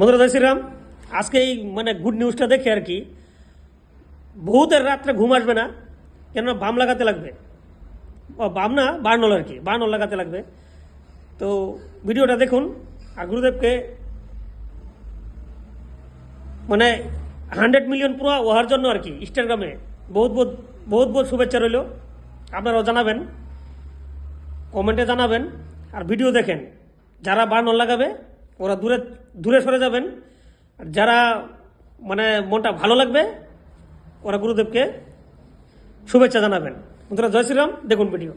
বন্ধুরা জয় শ্রীরাম। আজকে এই গুড নিউজটা দেখে আর কি বহুতের রাত্রে ঘুম আসবে না, কেননা বাম লাগাতে লাগবে। বাম না, বার্নল আর কি, বার্নল লাগাতে লাগবে। তো ভিডিওটা দেখুন আর গুরুদেবকে 100 মিলিয়ন পুরো হওয়ার জন্য আর কি ইনস্টাগ্রামে বহুত বহুত বহুত বহুত শুভেচ্ছা রইল। আপনারাও জানাবেন, কমেন্টে জানাবেন আর ভিডিও দেখেন। যারা বার্নল লাগাবে ওরা দূরে দূরে সরে যাবেন, আর যারা মনটা ভালো লাগবে ওরা গুরুদেবকে শুভেচ্ছা জানাবেন। বন্ধুরা জয় শ্রীরাম, দেখুন ভিডিও।